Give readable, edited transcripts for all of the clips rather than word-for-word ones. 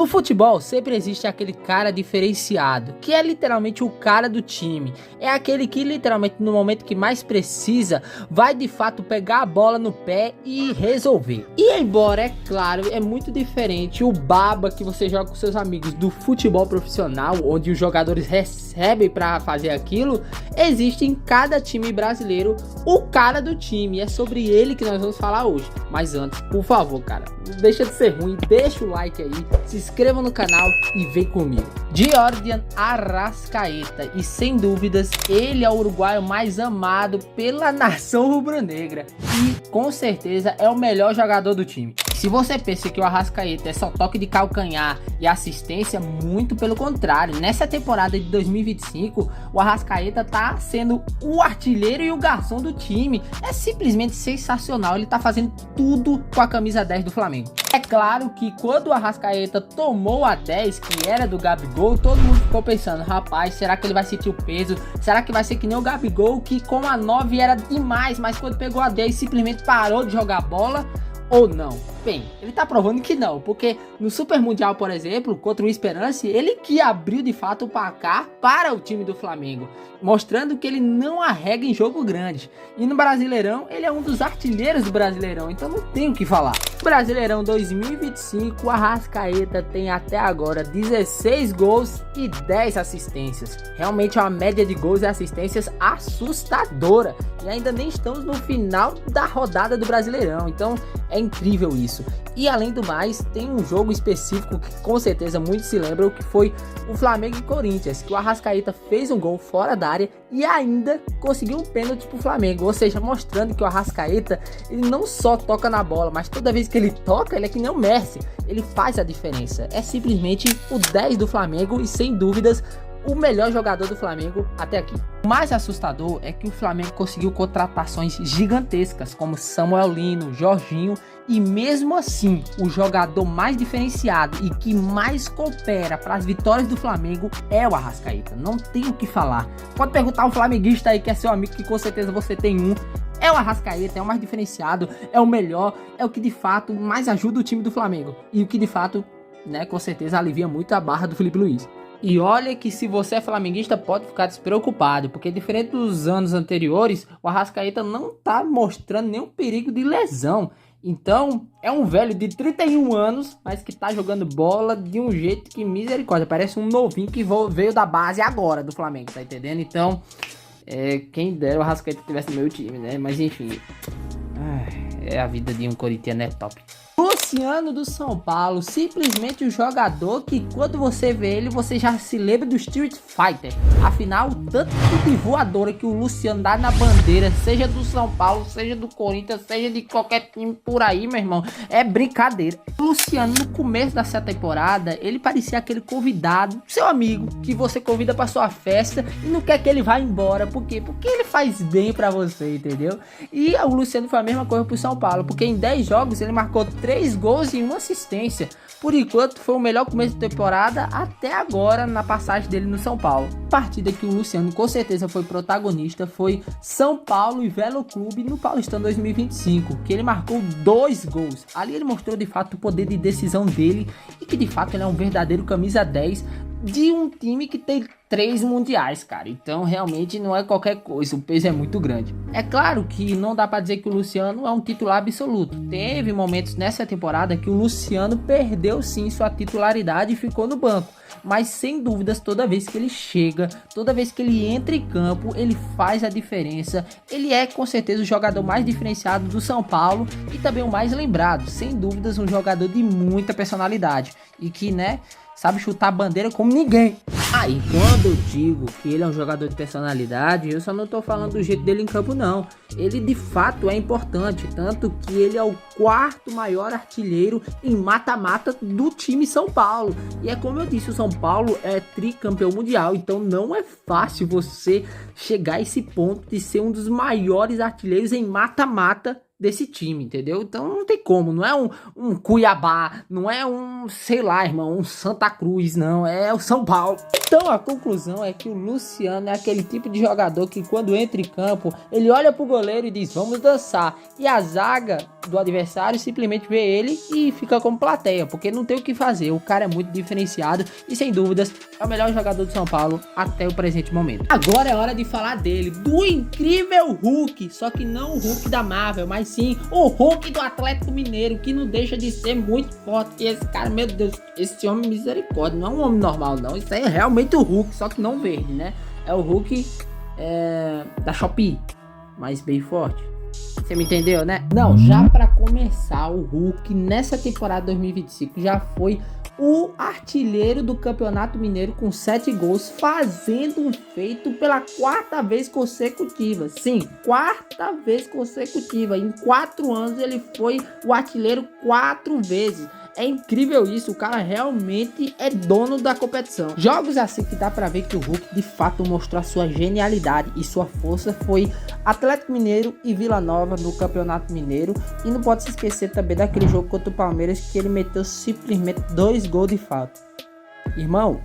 No futebol sempre existe aquele cara diferenciado, que é literalmente o cara do time. É aquele que literalmente no momento que mais precisa, vai de fato pegar a bola no pé e resolver. E embora, é claro, é muito diferente o baba que você joga com seus amigos do futebol profissional, onde os jogadores recebem para fazer aquilo, existe em cada time brasileiro o cara do time. É sobre ele que nós vamos falar hoje. Mas antes, por favor, cara, não deixa de ser ruim, deixa o like aí, se inscreva no canal e vem comigo. Jordan Arrascaeta, e sem dúvidas ele é o uruguaio mais amado pela nação rubro-negra e com certeza é o melhor jogador do time. Se você pensa que o Arrascaeta é só toque de calcanhar e assistência, muito pelo contrário. Nessa temporada de 2025, o Arrascaeta tá sendo o artilheiro e o garçom do time. É simplesmente sensacional, ele tá fazendo tudo com a camisa 10 do Flamengo. É claro que quando o Arrascaeta tomou a 10, que era do Gabigol, todo mundo ficou pensando, rapaz, será que ele vai sentir o peso? Será que vai ser que nem o Gabigol, que com a 9 era demais, mas quando pegou a 10 simplesmente parou de jogar bola? Ou não? Bem, ele tá provando que não, porque no Super Mundial, por exemplo, contra o Esperance, ele que abriu de fato o placar para o time do Flamengo, mostrando que ele não arrega em jogo grande. E no Brasileirão, ele é um dos artilheiros do Brasileirão, então não tem o que falar. Brasileirão 2025, o Arrascaeta tem até agora 16 gols e 10 assistências. Realmente é uma média de gols e assistências assustadora. E ainda nem estamos no final da rodada do Brasileirão, então é incrível isso. E além do mais, tem um jogo específico que com certeza muitos se lembram, que foi o Flamengo e Corinthians, que o Arrascaeta fez um gol fora da área e ainda conseguiu um pênalti pro Flamengo, ou seja, mostrando que o Arrascaeta, ele não só toca na bola, mas toda vez que ele toca, ele é que nem o Messi, ele faz a diferença. É simplesmente o 10 do Flamengo e sem dúvidas o melhor jogador do Flamengo até aqui. O mais assustador é que o Flamengo conseguiu contratações gigantescas como Samuel Lino, Jorginho, e mesmo assim o jogador mais diferenciado e que mais coopera para as vitórias do Flamengo é o Arrascaeta. Não tem o que falar. Pode perguntar ao flamenguista aí que é seu amigo, que com certeza você tem um. É o Arrascaeta, é o mais diferenciado, é o melhor, é o que de fato mais ajuda o time do Flamengo e o que de fato, né, com certeza alivia muito a barra do Felipe Luiz. E olha que se você é flamenguista pode ficar despreocupado, porque diferente dos anos anteriores, o Arrascaeta não tá mostrando nenhum perigo de lesão. Então é um velho de 31 anos, mas que tá jogando bola de um jeito que misericórdia, parece um novinho que veio da base agora do Flamengo, tá entendendo? Então, quem dera o Arrascaeta tivesse no meu time, né? Mas enfim, é a vida de um corintiano, é top. Luciano do São Paulo, simplesmente o jogador que quando você vê ele, você já se lembra do Street Fighter. Afinal, tanto de voadora que o Luciano dá na bandeira, seja do São Paulo, seja do Corinthians, seja de qualquer time por aí, meu irmão, é brincadeira. O Luciano, no começo dessa temporada, ele parecia aquele convidado, seu amigo, que você convida pra sua festa e não quer que ele vá embora. Por quê? Porque ele faz bem pra você, entendeu? E o Luciano foi a mesma coisa pro São Paulo, porque em 10 jogos ele marcou 3 gols e 1 assistência. Por enquanto foi o melhor começo de temporada até agora na passagem dele no São Paulo. Partida que o Luciano com certeza foi protagonista foi São Paulo e Velo Clube no Paulistão 2025, que ele marcou 2 gols. Ali ele mostrou de fato o poder de decisão dele e que de fato ele é um verdadeiro camisa 10 de um time que tem 3 mundiais, cara. Então realmente não é qualquer coisa, o peso é muito grande. É claro que não dá pra dizer que o Luciano é um titular absoluto. Teve momentos nessa temporada que o Luciano perdeu sim sua titularidade e ficou no banco. Mas sem dúvidas, toda vez que ele chega, toda vez que ele entra em campo, ele faz a diferença. Ele é com certeza o jogador mais diferenciado do São Paulo e também o mais lembrado. Sem dúvidas, um jogador de muita personalidade e que, né, sabe chutar a bandeira como ninguém. Aí, quando eu digo que ele é um jogador de personalidade, eu só não tô falando do jeito dele em campo, não. Ele de fato é importante, tanto que ele é o 4º maior artilheiro em mata-mata do time São Paulo. E é como eu disse, o São Paulo é tricampeão mundial, então não é fácil você chegar a esse ponto de ser um dos maiores artilheiros em mata-mata desse time, entendeu? Então não tem como, não é um Cuiabá, não é um, sei lá, irmão, um Santa Cruz, não, é o São Paulo. Então a conclusão é que o Luciano é aquele tipo de jogador que quando entra em campo, ele olha pro goleiro e diz, vamos dançar, e a zaga do adversário simplesmente vê ele e fica como plateia, porque não tem o que fazer. O cara é muito diferenciado e sem dúvidas é o melhor jogador do São Paulo até o presente momento. Agora é hora de falar dele, do incrível Hulk, só que não o Hulk da Marvel, mas sim o Hulk do Atlético Mineiro, que não deixa de ser muito forte. E esse cara, meu Deus, esse homem misericórdia, não é um homem normal não, isso aí é realmente o Hulk, só que não verde, né? É o Hulk da Shopee, mas bem forte. Você me entendeu, né? Não, já pra começar, o Hulk nessa temporada 2025 já foi o artilheiro do Campeonato Mineiro com 7 gols, fazendo um feito pela 4ª vez consecutiva. Sim, 4ª vez consecutiva. Em 4 anos ele foi o artilheiro 4 vezes. É incrível isso, o cara realmente é dono da competição. Jogos assim que dá pra ver que o Hulk de fato mostrou a sua genialidade e sua força foi Atlético Mineiro e Vila Nova no Campeonato Mineiro. E não pode se esquecer também daquele jogo contra o Palmeiras que ele meteu simplesmente 2 gols de falta. Irmão,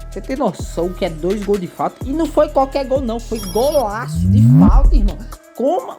você tem noção que é 2 gols de falta? E não foi qualquer gol não, foi golaço de falta, irmão. Como...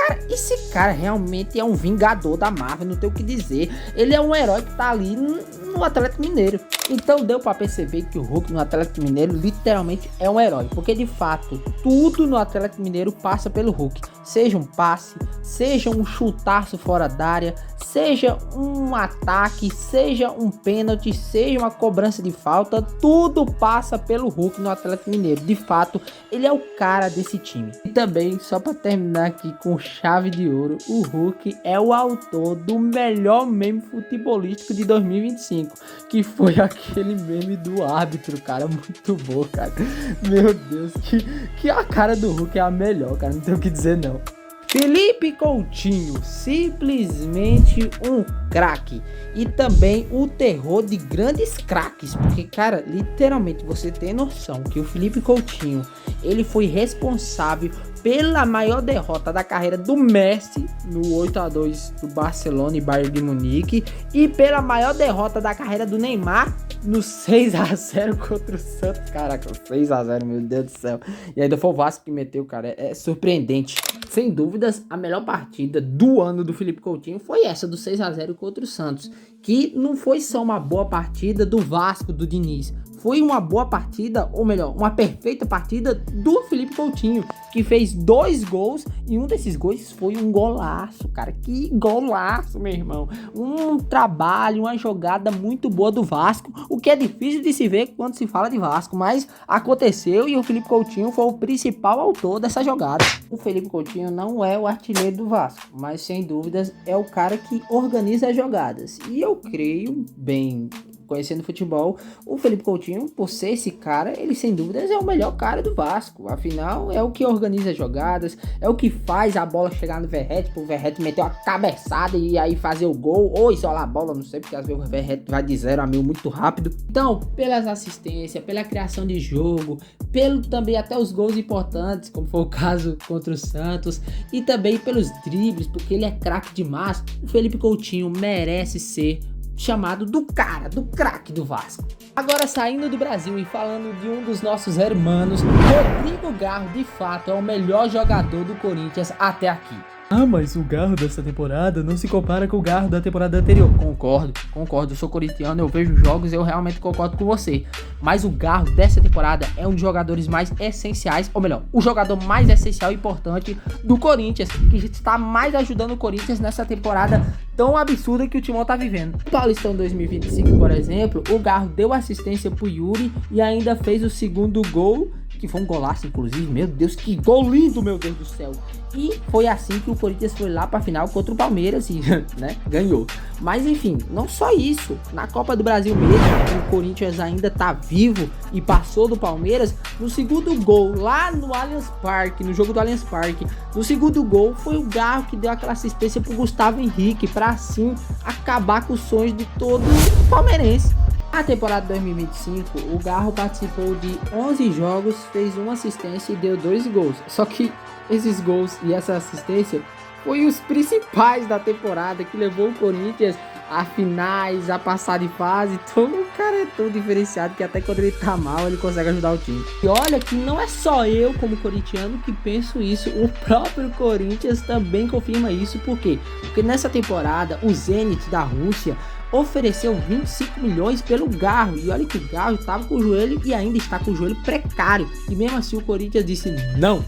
Cara, esse cara realmente é um vingador da Marvel, não tem o que dizer. Ele é um herói que tá ali no Atlético Mineiro. Então deu pra perceber que o Hulk no Atlético Mineiro literalmente é um herói. Porque de fato, tudo no Atlético Mineiro passa pelo Hulk. Seja um passe, seja um chutaço fora da área, seja um ataque, seja um pênalti, seja uma cobrança de falta, tudo passa pelo Hulk no Atlético Mineiro. De fato, ele é o cara desse time. E também, só pra terminar aqui com chave de ouro, o Hulk é o autor do melhor meme futebolístico de 2025, que foi aquele meme do árbitro, cara, muito bom, cara. Meu Deus, que a cara do Hulk é a melhor, cara, não tem o que dizer não. Felipe Coutinho, simplesmente um craque e também o terror de grandes craques, porque cara, literalmente você tem noção que o Felipe Coutinho, ele foi responsável pela maior derrota da carreira do Messi no 8-2 do Barcelona e Bayern de Munique e pela maior derrota da carreira do Neymar no 6-0 contra o Santos. Caraca, 6-0, meu Deus do céu. E ainda foi o Vasco que meteu, cara, é surpreendente. Sem dúvidas, a melhor partida do ano do Felipe Coutinho foi essa do 6-0 contra o Santos, que não foi só uma boa partida do Vasco, do Diniz, foi uma boa partida, ou melhor, uma perfeita partida do Felipe Coutinho, que fez 2 gols e um desses gols foi um golaço, cara, que golaço, meu irmão, um trabalho, uma jogada muito boa do Vasco, o que é difícil de se ver quando se fala de Vasco, mas aconteceu e o Felipe Coutinho foi o principal autor dessa jogada. O Felipe Coutinho não é o artilheiro do Vasco, mas sem dúvidas é o cara que organiza as jogadas, e eu creio bem, conhecendo futebol, o Felipe Coutinho, por ser esse cara, ele sem dúvidas é o melhor cara do Vasco. Afinal, é o que organiza as jogadas, é o que faz a bola chegar no Verratti, pro Verratti meter uma cabeçada e aí fazer o gol, ou isolar a bola, não sei, porque às vezes o Verratti vai de 0 a 1000 muito rápido. Então, pelas assistências, pela criação de jogo, pelo também até os gols importantes, como foi o caso contra o Santos, e também pelos dribles, porque ele é craque demais, o Felipe Coutinho merece ser chamado do cara, do craque do Vasco. Agora saindo do Brasil e falando de um dos nossos hermanos, Rodrigo Garro de fato é o melhor jogador do Corinthians até aqui. Ah, mas o Garro dessa temporada não se compara com o Garro da temporada anterior. Concordo, eu sou corintiano, eu vejo jogos, eu realmente concordo com você. Mas o Garro dessa temporada é um dos jogadores mais essenciais, ou melhor, o jogador mais essencial e importante do Corinthians, que está mais ajudando o Corinthians nessa temporada tão absurda que o Timão tá vivendo. No Paulistão 2025, por exemplo, o Garro deu assistência pro Yuri e ainda fez o segundo gol, que foi um golaço, inclusive. Meu Deus, que gol lindo, meu Deus do céu. E foi assim que o Corinthians foi lá pra final contra o Palmeiras e, né, ganhou. Mas enfim, não só isso. Na Copa do Brasil mesmo, o Corinthians ainda tá vivo e passou do Palmeiras. No segundo gol, lá no Allianz Parque, no jogo do Allianz Parque, no segundo gol foi o Garro que deu aquela assistência pro Gustavo Henrique, pra assim acabar com os sonhos de todo palmeirense. Na temporada 2025, o Garro participou de 11 jogos, fez uma assistência e deu 2 gols. Só que esses gols e essa assistência foi os principais da temporada, que levou o Corinthians a finais, a passar de fase. Então o cara é tão diferenciado que até quando ele tá mal, ele consegue ajudar o time. E olha que não é só eu como corintiano que penso isso, o próprio Corinthians também confirma isso. Por quê? Porque nessa temporada o Zenit da Rússia ofereceu 25 milhões pelo Garro, e olha que o Garro estava com o joelho e ainda está com o joelho precário, e mesmo assim o Corinthians disse não,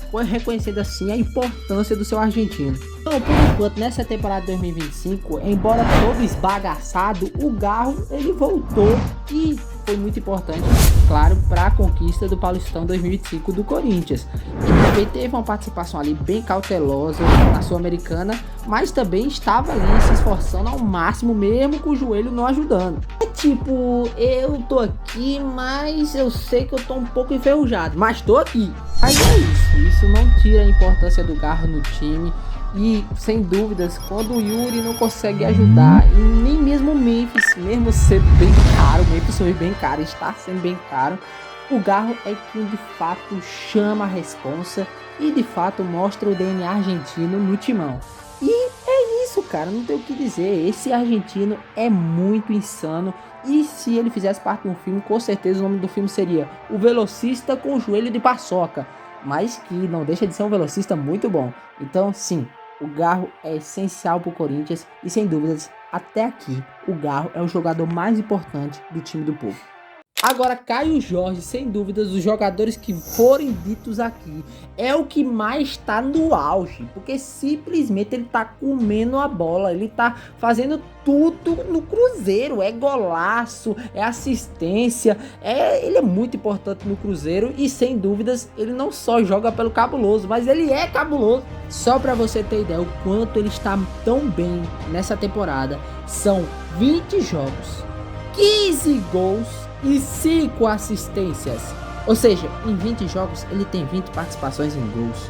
foi reconhecendo assim a importância do seu argentino. Então, por enquanto, nessa temporada 2025, embora todo esbagaçado, o Garro ele voltou e foi muito importante, claro, para a conquista do Paulistão 2025 do Corinthians. E também teve uma participação ali bem cautelosa na Sul-Americana, mas também estava ali se esforçando ao máximo, mesmo com o joelho não ajudando. É tipo, eu tô aqui, mas eu sei que eu tô um pouco enferrujado, mas tô aqui. Aí é isso não tira a importância do Garro no time. E sem dúvidas, quando o Yuri não consegue ajudar, e nem mesmo o Memphis, mesmo sendo bem caro, o Memphis foi bem caro, está sendo bem caro, o Garro é quem de fato chama a responsa e de fato mostra o DNA argentino no timão. E é isso, cara, não tem o que dizer, esse argentino é muito insano. E se ele fizesse parte de um filme, com certeza o nome do filme seria O Velocista com o Joelho de Paçoca, mas que não deixa de ser um velocista muito bom. Então sim, o Garro é essencial para o Corinthians e sem dúvidas, até aqui, o Garro é o jogador mais importante do time do povo. Agora, Caio Jorge, sem dúvidas, os jogadores que forem ditos aqui, é o que mais está no auge, porque simplesmente ele tá comendo a bola, ele tá fazendo tudo no Cruzeiro, é golaço, é assistência, ele é muito importante no Cruzeiro e sem dúvidas, ele não só joga pelo cabuloso, mas ele é cabuloso. Só para você ter ideia o quanto ele está tão bem nessa temporada, são 20 jogos, 15 gols e 5 assistências. Ou seja, em 20 jogos ele tem 20 participações em gols.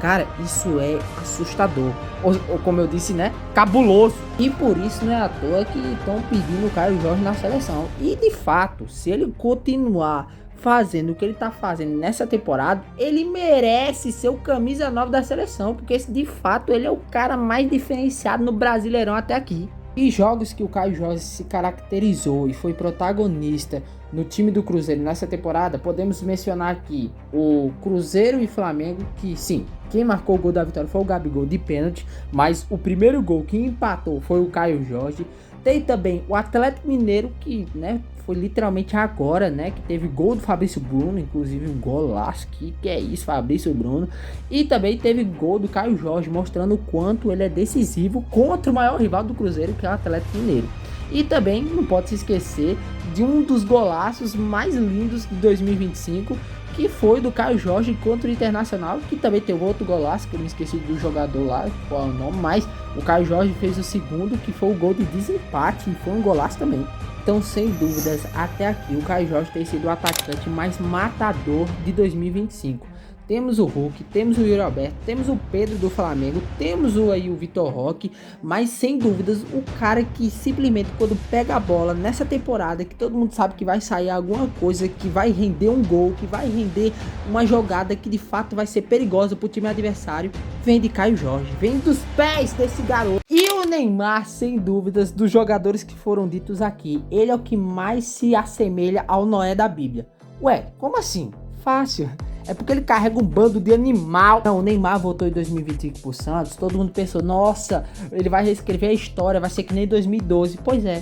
Cara, isso é assustador. Ou como eu disse, né? Cabuloso. E por isso não é à toa que estão pedindo o Caio Jorge na seleção. E de fato, se ele continuar fazendo o que ele tá fazendo nessa temporada, ele merece ser o camisa 9 da seleção. Porque de fato ele é o cara mais diferenciado no Brasileirão até aqui. E jogos que o Caio Jorge se caracterizou e foi protagonista no time do Cruzeiro nessa temporada, podemos mencionar aqui o Cruzeiro e Flamengo, que sim, quem marcou o gol da vitória foi o Gabigol de pênalti, mas o primeiro gol que empatou foi o Caio Jorge. Tem também o Atlético Mineiro, que, né, foi literalmente agora, né, que teve gol do Fabrício Bruno, inclusive um golaço, que é isso, Fabrício Bruno. E também teve gol do Caio Jorge, mostrando o quanto ele é decisivo contra o maior rival do Cruzeiro, que é o Atlético Mineiro. E também não pode se esquecer de um dos golaços mais lindos de 2025, que foi do Caio Jorge contra o Internacional, que também tem outro golaço, que eu me esqueci do jogador lá, qual é o nome, mas o Caio Jorge fez o segundo, que foi o gol de desempate, e foi um golaço também. Então, sem dúvidas, até aqui o Caio Jorge tem sido o atacante mais matador de 2025. Temos o Hulk, temos o Yuri Alberto, temos o Pedro do Flamengo, temos o Vitor Roque, mas sem dúvidas o cara que simplesmente quando pega a bola nessa temporada, que todo mundo sabe que vai sair alguma coisa, que vai render um gol, que vai render uma jogada que de fato vai ser perigosa para o time adversário, vem de Caio Jorge, vem dos pés desse garoto. E o Neymar, sem dúvidas, dos jogadores que foram ditos aqui, ele é o que mais se assemelha ao Noé da Bíblia. Ué, como assim? Fácil. É porque ele carrega um bando de animal. Não, o Neymar voltou em 2025 pro Santos. Todo mundo pensou, nossa, ele vai reescrever a história, vai ser que nem 2012. Pois é,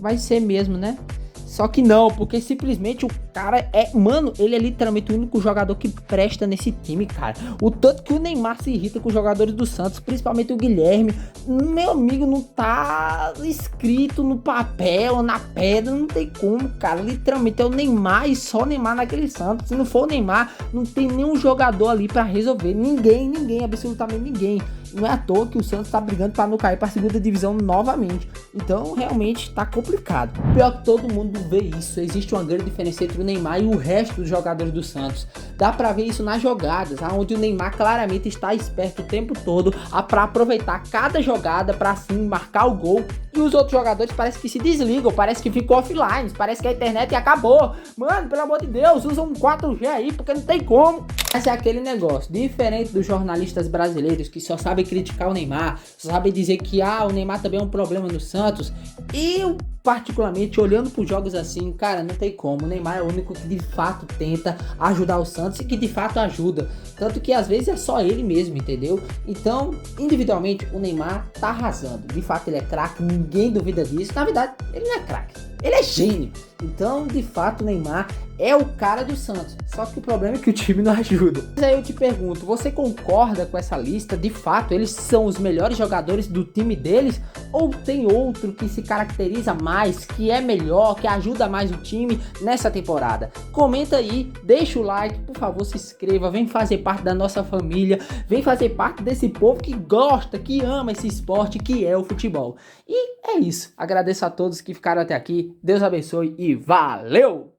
vai ser mesmo, né? Só que não, porque simplesmente o cara mano, ele é literalmente o único jogador que presta nesse time, cara. O tanto que o Neymar se irrita com os jogadores do Santos, principalmente o Guilherme. Meu amigo, não tá escrito no papel, na pedra, não tem como, cara. Literalmente é o Neymar e só o Neymar naquele Santos. Se não for o Neymar, não tem nenhum jogador ali pra resolver. Ninguém, absolutamente ninguém. Não é à toa que o Santos tá brigando pra não cair pra segunda divisão novamente. Então, realmente, tá complicado. Pior que todo mundo vê isso. Existe uma grande diferença entre o Neymar e o resto dos jogadores do Santos. Dá pra ver isso nas jogadas, onde o Neymar claramente está esperto o tempo todo pra aproveitar cada jogada pra assim marcar o gol. E os outros jogadores parece que se desligam, parece que ficou offline, parece que a internet acabou. Mano, pelo amor de Deus, usa um 4G aí, porque não tem como. Mas é aquele negócio, diferente dos jornalistas brasileiros que só sabem criticar o Neymar, só sabem dizer que o Neymar também é um problema no Santos. Eu, particularmente, olhando para os jogos assim, cara, não tem como. O Neymar é o único que de fato tenta ajudar o Santos e que de fato ajuda. Tanto que às vezes é só ele mesmo, entendeu? Então, individualmente, o Neymar tá arrasando. De fato, ele é craque, ninguém duvida disso. Na verdade, ele não é craque, ele é gênio. Então, de fato, o Neymar é o cara do Santos. Só que o problema é que o time não ajuda. Mas aí eu te pergunto, você concorda com essa lista? De fato, eles são os melhores jogadores do time deles? Ou tem outro que se caracteriza mais, que é melhor, que ajuda mais o time nessa temporada? Comenta aí, deixa o like, por favor, se inscreva, vem fazer parte da nossa família, vem fazer parte desse povo que gosta, que ama esse esporte que é o futebol. E é isso. Agradeço a todos que ficaram até aqui. Deus abençoe e valeu!